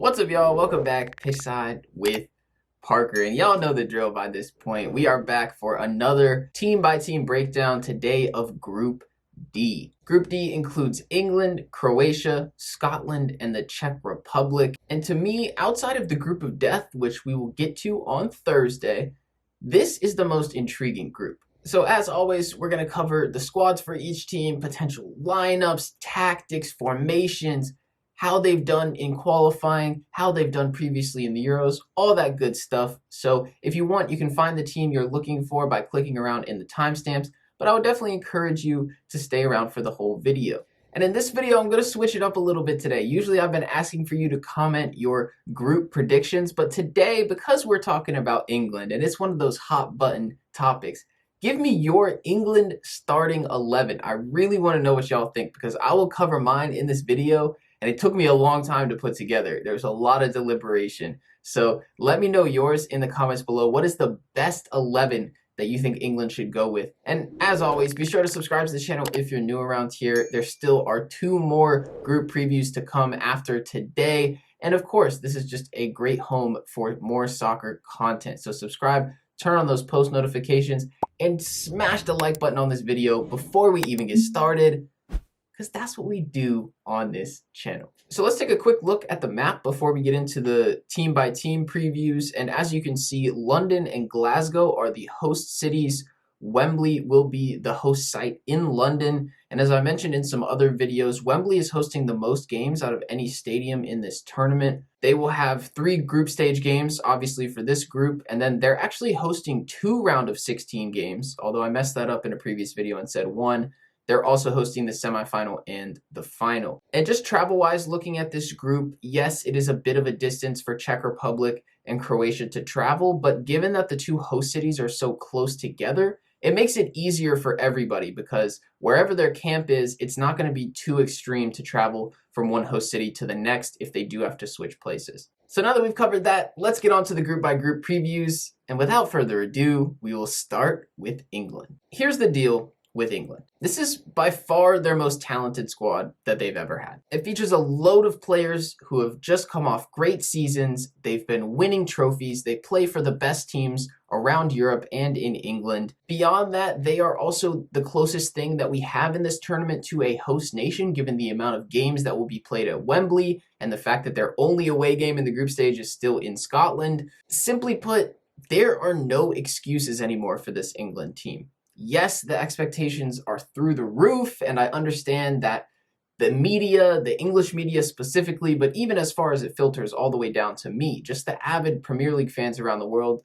What's up, y'all? Welcome back Pitchside with Parker. And y'all know the drill by this point. We are back for another team-by-team breakdown today of Group D. Group D includes England, Croatia, Scotland, and the Czech Republic. And to me, outside of the group of death, which we will get to on Thursday, this is the most intriguing group. So as always, we're going to cover the squads for each team, potential lineups, tactics, formations, how they've done in qualifying, how they've done previously in the Euros, all that good stuff. So if you want, you can find the team you're looking for by clicking around in the timestamps, but I would definitely encourage you to stay around for the whole video. And in this video, I'm going to switch it up a little bit today. Usually I've been asking for you to comment your group predictions, but today, because we're talking about England, and it's one of those hot button topics, give me your England starting 11. I really want to know what y'all think because I will cover mine in this video. And it took me a long time to put together. There's a lot of deliberation. So let me know yours in the comments below. What is the best 11 that you think England should go with? And as always, be sure to subscribe to the channel if you're new around here. There still are 2 more group previews to come after today. And of course, this is just a great home for more soccer content. So subscribe, turn on those post notifications, and smash the like button on this video before we even get started, because that's what we do on this channel. So let's take a quick look at the map before we get into the team-by-team previews. And as you can see, London and Glasgow are the host cities. Wembley will be the host site in London. And as I mentioned in some other videos, Wembley is hosting the most games out of any stadium in this tournament. They will have 3 group stage games, obviously, for this group. And then they're actually hosting 2 round of 16 games, although I messed that up in a previous video and said 1. They're also hosting the semifinal and the final. And just travel-wise, looking at this group, yes, it is a bit of a distance for Czech Republic and Croatia to travel, but given that the 2 host cities are so close together, it makes it easier for everybody because wherever their camp is, it's not going to be too extreme to travel from one host city to the next if they do have to switch places. So now that we've covered that, let's get on to the group-by-group previews. And without further ado, we will start with England. Here's the deal with England. This is by far their most talented squad that they've ever had. It features a load of players who have just come off great seasons. They've been winning trophies. They play for the best teams around Europe and in England. Beyond that, they are also the closest thing that we have in this tournament to a host nation, given the amount of games that will be played at Wembley and the fact that their only away game in the group stage is still in Scotland. Simply put, there are no excuses anymore for this England team. Yes, the expectations are through the roof, and I understand that the media, the English media specifically, but even as far as it filters all the way down to me, just the avid Premier League fans around the world,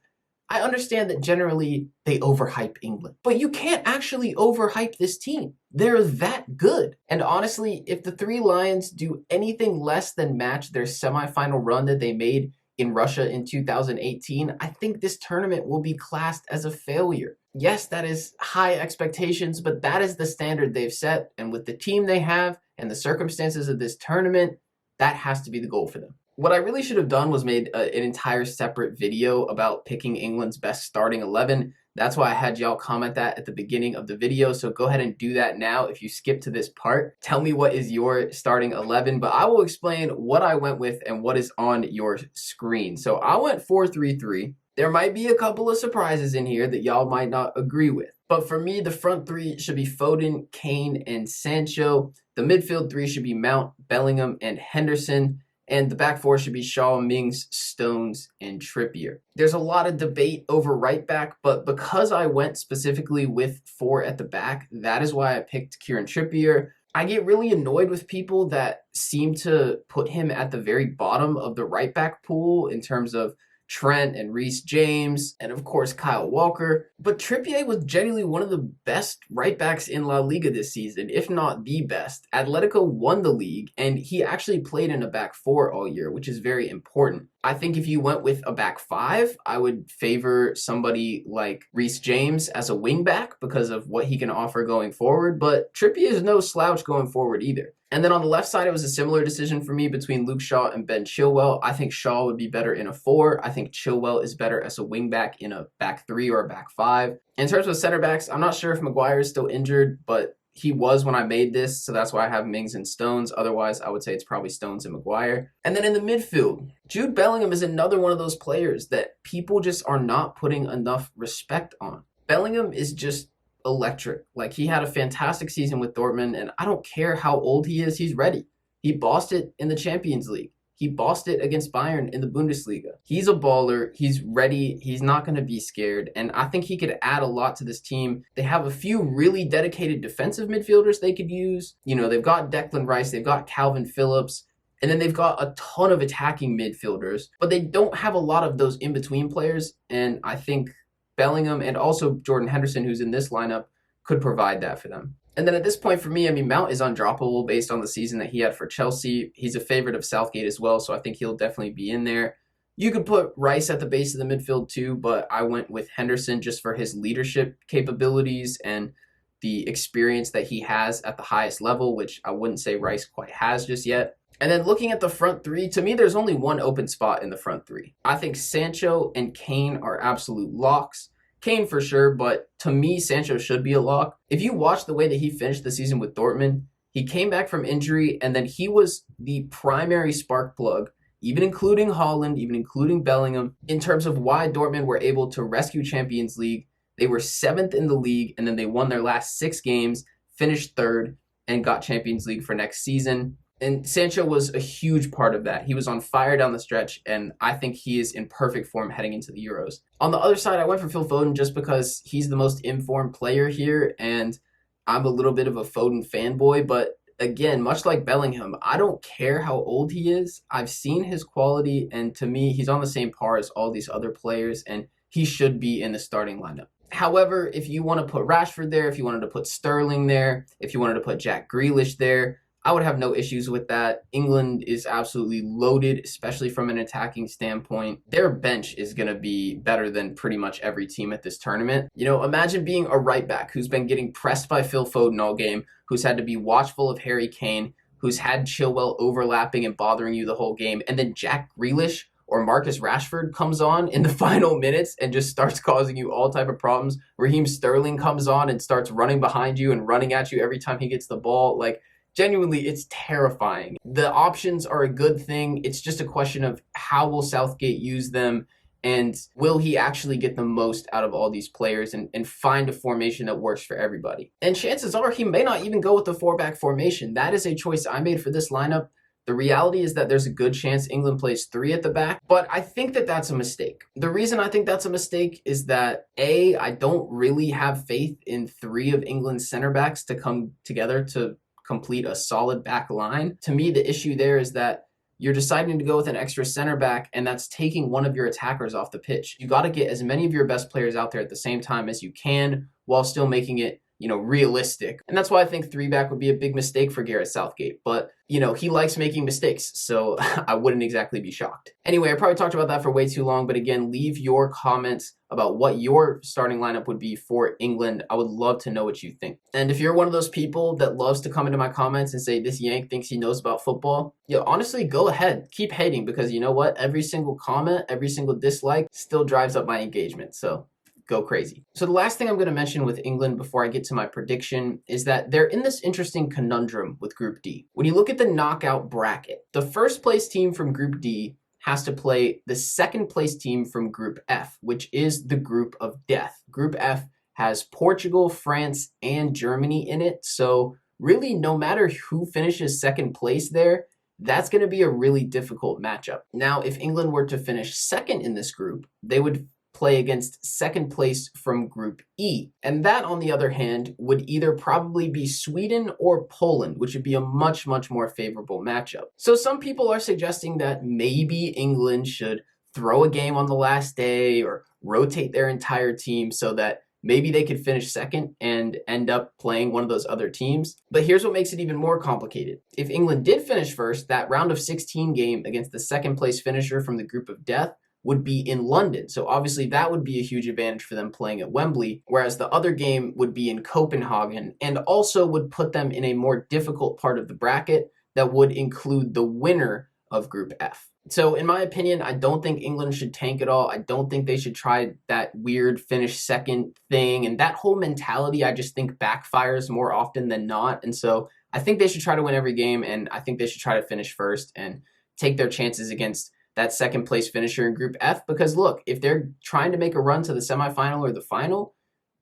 I understand that generally they overhype England. But you can't actually overhype this team. They're that good. And honestly, if the 3 Lions do anything less than match their semifinal run that they made in Russia in 2018, I think this tournament will be classed as a failure. Yes, that is high expectations, but that is the standard they've set. And with the team they have and the circumstances of this tournament, that has to be the goal for them. What I really should have done was made an entire separate video about picking England's best starting 11. That's why I had y'all comment that at the beginning of the video. So go ahead and do that now. If you skip to this part, tell me what is your starting 11, but I will explain what I went with and what is on your screen. So I went 4-3-3. There might be a couple of surprises in here that y'all might not agree with. But for me, the front 3 should be Foden, Kane, and Sancho. The midfield 3 should be Mount, Bellingham, and Henderson. And the back 4 should be Shaw, Mings, Stones, and Trippier. There's a lot of debate over right back, but because I went specifically with 4 at the back, that is why I picked Kieran Trippier. I get really annoyed with people that seem to put him at the very bottom of the right back pool in terms of Trent and Reece James, and of course Kyle Walker. But Trippier was genuinely one of the best right backs in La Liga this season, if not the best. Atletico won the league, and he actually played in a back 4 all year, which is very important. I think if you went with a back 5, I would favor somebody like Reece James as a wing back because of what he can offer going forward, but Trippier is no slouch going forward either. And then on the left side, it was a similar decision for me between Luke Shaw and Ben Chilwell. I think Shaw would be better in a 4. I think Chilwell is better as a wing back in a back 3 or a back 5. In terms of center backs, I'm not sure if Maguire is still injured, but He was when I made this, so that's why I have Mings and Stones. Otherwise, I would say it's probably Stones and Maguire. And then in the midfield, Jude Bellingham is another one of those players that people just are not putting enough respect on. Bellingham is just electric. Like, he had a fantastic season with Dortmund, and I don't care how old he is, he's ready. He bossed it in the Champions League. He bossed it against Bayern in the Bundesliga. He's a baller. He's ready. He's not going to be scared. And I think he could add a lot to this team. They have a few really dedicated defensive midfielders they could use. You know, they've got Declan Rice. They've got Calvin Phillips. And then they've got a ton of attacking midfielders. But they don't have a lot of those in-between players. And I think Bellingham and also Jordan Henderson, who's in this lineup, could provide that for them. And then at this point for me, I mean, Mount is undroppable based on the season that he had for Chelsea. He's a favorite of Southgate as well, so I think he'll definitely be in there. You could put Rice at the base of the midfield too, but I went with Henderson just for his leadership capabilities and the experience that he has at the highest level, which I wouldn't say Rice quite has just yet. And then looking at the front three, to me, there's only one open spot in the front three. I think Sancho and Kane are absolute locks. Kane for sure, but to me, Sancho should be a lock. If you watch the way that he finished the season with Dortmund, he came back from injury, and then he was the primary spark plug, even including Haaland, even including Bellingham, in terms of why Dortmund were able to rescue Champions League. They were 7th in the league, and then they won their last 6 games, finished 3rd, and got Champions League for next season. And Sancho was a huge part of that. He was on fire down the stretch, and I think he is in perfect form heading into the Euros. On the other side, I went for Phil Foden just because he's the most informed player here, and I'm a little bit of a Foden fanboy. But again, much like Bellingham, I don't care how old he is. I've seen his quality, and to me, he's on the same par as all these other players, and he should be in the starting lineup. However, if you want to put Rashford there, if you wanted to put Sterling there, if you wanted to put Jack Grealish there, I would have no issues with that. England is absolutely loaded, especially from an attacking standpoint. Their bench is going to be better than pretty much every team at this tournament. You know, imagine being a right back who's been getting pressed by Phil Foden all game, who's had to be watchful of Harry Kane, who's had Chilwell overlapping and bothering you the whole game, and then Jack Grealish or Marcus Rashford comes on in the final minutes and just starts causing you all type of problems. Raheem Sterling comes on and starts running behind you and running at you every time he gets the ball. Like, genuinely, it's terrifying. The options are a good thing. It's just a question of how will Southgate use them, and will he actually get the most out of all these players and find a formation that works for everybody. And chances are he may not even go with the 4-back formation. That is a choice I made for this lineup. The reality is that there's a good chance England plays 3 at the back, but I think that that's a mistake. The reason I think that's a mistake is that, A, I don't really have faith in 3 of England's center backs to come together to complete a solid back line. To me, the issue there is that you're deciding to go with an extra center back, and that's taking one of your attackers off the pitch. You got to get as many of your best players out there at the same time as you can while still making it, you know, realistic. And that's why I think 3-back would be a big mistake for Gareth Southgate. But, you know, he likes making mistakes, so I wouldn't exactly be shocked. Anyway, I probably talked about that for way too long, but again, leave your comments about what your starting lineup would be for England. I would love to know what you think. And if you're one of those people that loves to come into my comments and say, this Yank thinks he knows about football, honestly, go ahead. Keep hating, because you know what? Every single comment, every single dislike still drives up my engagement. So go crazy. So the last thing I'm going to mention with England before I get to my prediction is that they're in this interesting conundrum with Group D. When you look at the knockout bracket, the first place team from Group D has to play the second place team from Group F, which is the group of death. Group F has Portugal, France, and Germany in it. So really, no matter who finishes second place there, that's going to be a really difficult matchup. Now, if England were to finish second in this group, they would play against second place from Group E. And that, on the other hand, would either probably be Sweden or Poland, which would be a much, much more favorable matchup. So some people are suggesting that maybe England should throw a game on the last day or rotate their entire team so that maybe they could finish second and end up playing one of those other teams. But here's what makes it even more complicated. If England did finish first, that round of 16 game against the second place finisher from the group of death would be in London. So obviously that would be a huge advantage for them playing at Wembley, whereas the other game would be in Copenhagen, and also would put them in a more difficult part of the bracket that would include the winner of Group F. So in my opinion, I don't think England should tank at all. I don't think they should try that weird finish second thing. And that whole mentality, I just think backfires more often than not. And so I think they should try to win every game. And I think they should try to finish first and take their chances against that second place finisher in Group F. Because look, if they're trying to make a run to the semifinal or the final,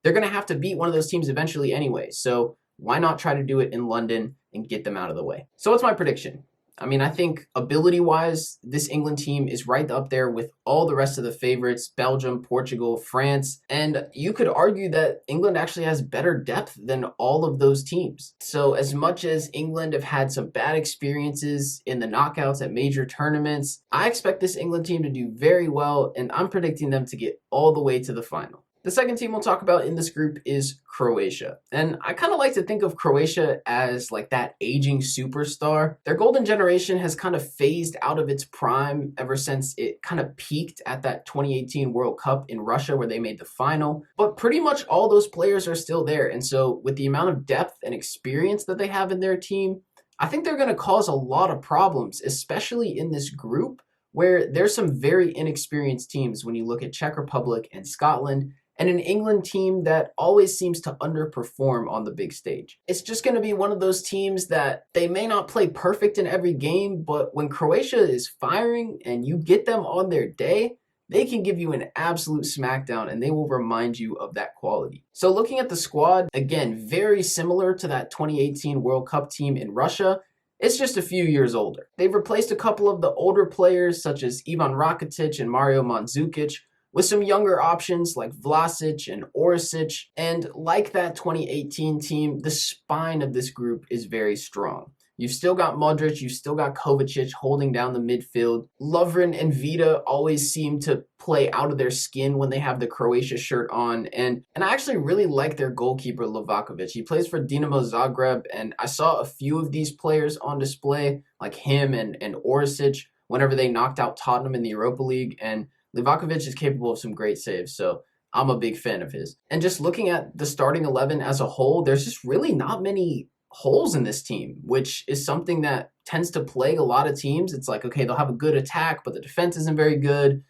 they're going to have to beat one of those teams eventually anyway. So why not try to do it in London and get them out of the way? So what's my prediction? I mean, I think ability-wise, this England team is right up there with all the rest of the favorites, Belgium, Portugal, France, and you could argue that England actually has better depth than all of those teams. So as much as England have had some bad experiences in the knockouts at major tournaments, I expect this England team to do very well, and I'm predicting them to get all the way to the final. The second team we'll talk about in this group is Croatia. And I kind of like to think of Croatia as like that aging superstar. Their golden generation has kind of phased out of its prime ever since it kind of peaked at that 2018 World Cup in Russia where they made the final. But pretty much all those players are still there. And so with the amount of depth and experience that they have in their team, I think they're going to cause a lot of problems, especially in this group where there's some very inexperienced teams when you look at Czech Republic and Scotland, and an England team that always seems to underperform on the big stage. It's just going to be one of those teams that they may not play perfect in every game, but when Croatia is firing and you get them on their day, they can give you an absolute smackdown and they will remind you of that quality. So looking at the squad, again, very similar to that 2018 World Cup team in Russia. It's just a few years older. They've replaced a couple of the older players such as Ivan Rakitic and Mario Mandzukic with some younger options like Vlasic and Orsic. And like that 2018 team, the spine of this group is very strong. You've still got Modric, you've still got Kovacic holding down the midfield. Lovren and Vida always seem to play out of their skin when they have the Croatia shirt on. And I actually really like their goalkeeper, Livakovic. He plays for Dinamo Zagreb, and I saw a few of these players on display, like him and Orsic, whenever they knocked out Tottenham in the Europa League. And Livakovic is capable of some great saves, so I'm a big fan of his. And just looking at the starting 11 as a whole, there's just really not many holes in this team, which is something that tends to plague a lot of teams. It's like, okay, they'll have a good attack, but the defense isn't very good.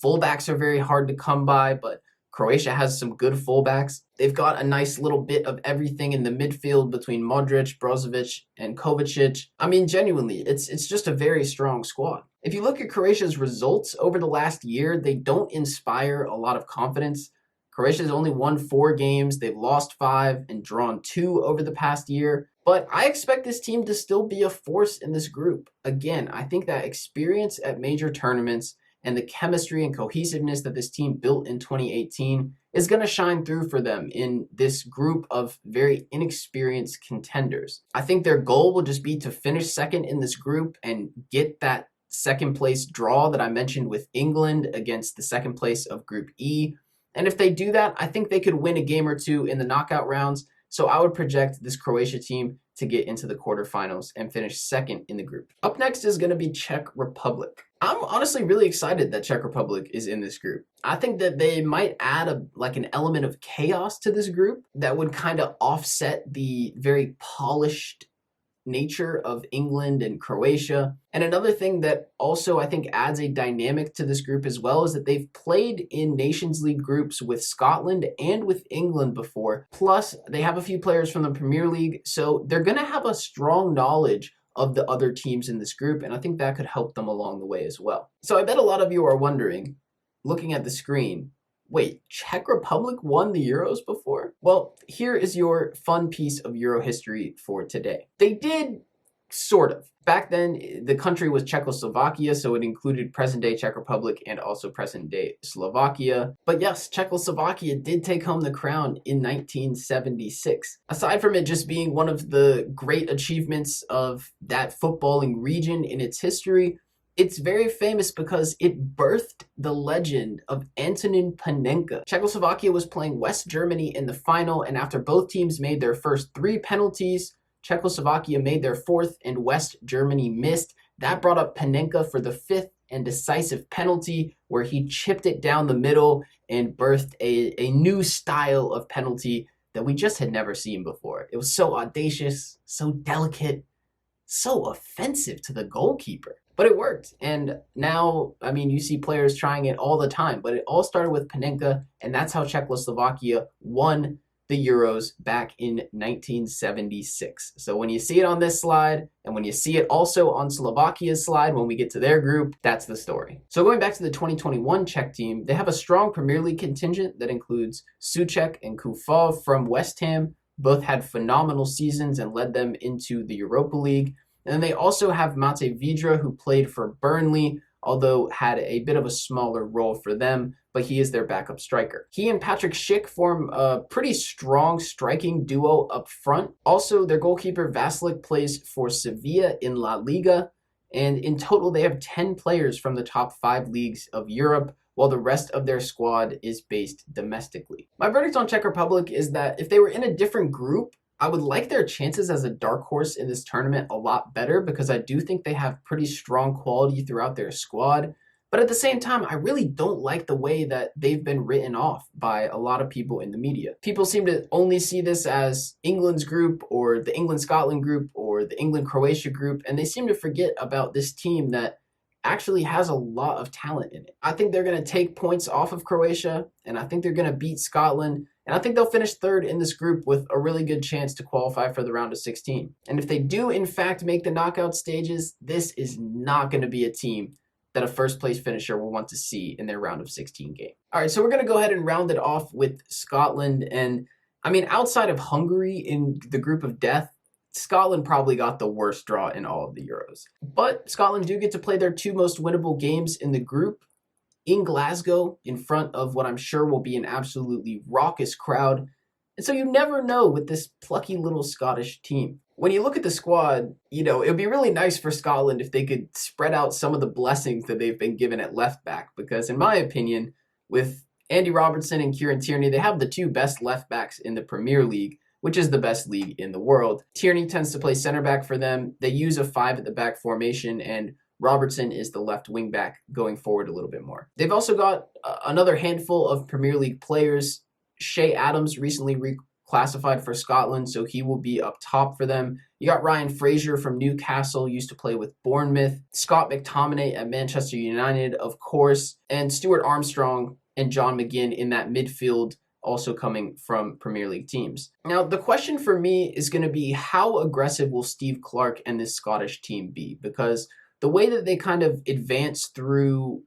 Fullbacks are very hard to come by, but Croatia has some good fullbacks. They've got a nice little bit of everything in the midfield between Modric, Brozovic, and Kovacic. I mean, genuinely, it's just a very strong squad. If you look at Croatia's results over the last year, they don't inspire a lot of confidence. Croatia's only won 4 games, they've lost 5 and drawn 2 over the past year. But I expect this team to still be a force in this group. Again, I think that experience at major tournaments and the chemistry and cohesiveness that this team built in 2018 is going to shine through for them in this group of very inexperienced contenders. I think their goal will just be to finish second in this group and get that second place draw that I mentioned with England against the second place of Group E. And if they do that, I think they could win a game or two in the knockout rounds. So I would project this Croatia team to get into the quarterfinals and finish second in the group. Up next is going to be Czech Republic. I'm honestly really excited that Czech Republic is in this group. I think that they might add an element of chaos to this group that would kind of offset the very polished nature of England and Croatia. And another thing that also I think adds a dynamic to this group as well is that they've played in Nations League groups with Scotland and with England before. Plus, they have a few players from the Premier League, so they're going to have a strong knowledge of the other teams in this group, and I think that could help them along the way as well. So I bet a lot of you are wondering, looking at the screen, wait, Czech Republic won the Euros before? Well, here is your fun piece of Euro history for today. They did, sort of. Back then, the country was Czechoslovakia, so it included present-day Czech Republic and also present-day Slovakia. But yes, Czechoslovakia did take home the crown in 1976. Aside from it just being one of the great achievements of that footballing region in its history, it's very famous because it birthed the legend of Antonin Panenka. Czechoslovakia was playing West Germany in the final, and after both teams made their first 3 penalties, Czechoslovakia made their 4th and West Germany missed. That brought up Panenka for the 5th and decisive penalty, where he chipped it down the middle and birthed a new style of penalty that we just had never seen before. It was so audacious, so delicate, so offensive to the goalkeeper. But it worked. And now, I mean, you see players trying it all the time, but it all started with Panenka, and that's how Czechoslovakia won the Euros back in 1976. So when you see it on this slide, and when you see it also on Slovakia's slide when we get to their group, that's the story. So going back to the 2021 Czech team, they have a strong Premier League contingent that includes Souček and Kufov from West Ham. Both had phenomenal seasons and led them into the Europa League. And then they also have Mate Vidra, who played for Burnley, although had a bit of a smaller role for them, but he is their backup striker. He and Patrick Schick form a pretty strong striking duo up front. Also, their goalkeeper Vasilik plays for Sevilla in La Liga, and in total they have 10 players from the top 5 leagues of Europe, while the rest of their squad is based domestically. My verdict on Czech Republic is that if they were in a different group, I would like their chances as a dark horse in this tournament a lot better, because I do think they have pretty strong quality throughout their squad. But at the same time, I really don't like the way that they've been written off by a lot of people in the media. People seem to only see this as England's group, or the England-Scotland group, or the England-Croatia group, and they seem to forget about this team that actually has a lot of talent in it. I think they're going to take points off of Croatia, and I think they're going to beat Scotland, and I think they'll finish third in this group with a really good chance to qualify for the round of 16. And if they do, in fact, make the knockout stages, this is not going to be a team that a first place finisher will want to see in their round of 16 game. All right, so we're going to go ahead and round it off with Scotland. And I mean, outside of Hungary in the group of death, Scotland probably got the worst draw in all of the Euros. But Scotland do get to play their 2 most winnable games in the group in Glasgow, in front of what I'm sure will be an absolutely raucous crowd. And so you never know with this plucky little Scottish team. When you look at the squad, you know, it would be really nice for Scotland if they could spread out some of the blessings that they've been given at left back, because in my opinion, with Andy Robertson and Kieran Tierney, they have the 2 best left backs in the Premier League, which is the best league in the world. Tierney tends to play center back for them. They use a 5 at the back formation, and Robertson is the left wing back going forward a little bit more. They've also got another handful of Premier League players. Shea Adams recently reclassified for Scotland, so he will be up top for them. You got Ryan Fraser from Newcastle, used to play with Bournemouth. Scott McTominay at Manchester United, of course. And Stuart Armstrong and John McGinn in that midfield, also coming from Premier League teams. Now, the question for me is going to be, how aggressive will Steve Clarke and this Scottish team be? Because the way that they kind of advanced through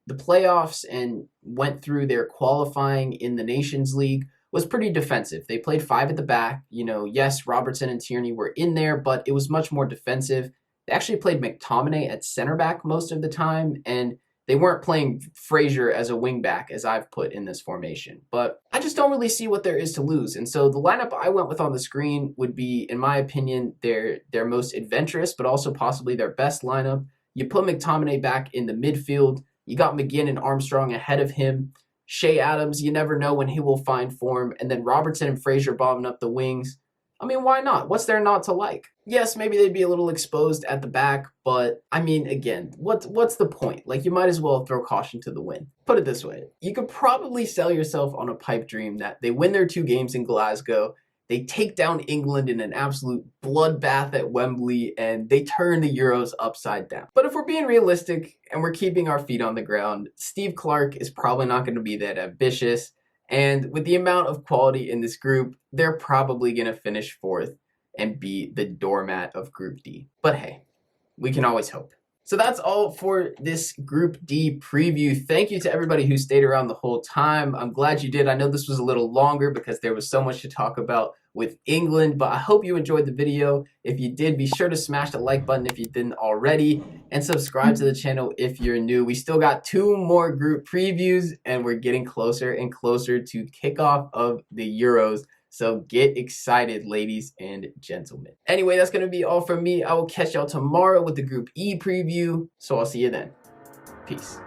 the playoffs and went through their qualifying in the Nations League was pretty defensive. They played 5 at the back. You know, yes, Robertson and Tierney were in there, but it was much more defensive. They actually played McTominay at center back most of the time, and they weren't playing Fraser as a wing back as I've put in this formation. But I just don't really see what there is to lose. And so the lineup I went with on the screen would be, in my opinion, their most adventurous, but also possibly their best lineup. You put McTominay back in the midfield. You got McGinn and Armstrong ahead of him. Shea Adams, you never know when he will find form. And then Robertson and Fraser bombing up the wings. I mean, why not? What's there not to like? Yes, maybe they'd be a little exposed at the back, but I mean, again, what's the point? Like, you might as well throw caution to the wind. Put it this way. You could probably sell yourself on a pipe dream that they win their 2 games in Glasgow, they take down England in an absolute bloodbath at Wembley, and they turn the Euros upside down. But if we're being realistic and we're keeping our feet on the ground, Steve Clarke is probably not going to be that ambitious. And with the amount of quality in this group, they're probably going to finish 4th and be the doormat of Group D. But hey, we can always hope. So that's all for this Group D preview. Thank you to everybody who stayed around the whole time. I'm glad you did. I know this was a little longer because there was so much to talk about with England, but I hope you enjoyed the video. If you did, be sure to smash the like button if you didn't already, and subscribe to the channel if you're new. We still got 2 more group previews, and we're getting closer and closer to kickoff of the Euros. So get excited, ladies and gentlemen. Anyway, that's going to be all from me. I will catch y'all tomorrow with the Group E preview. So I'll see you then. Peace.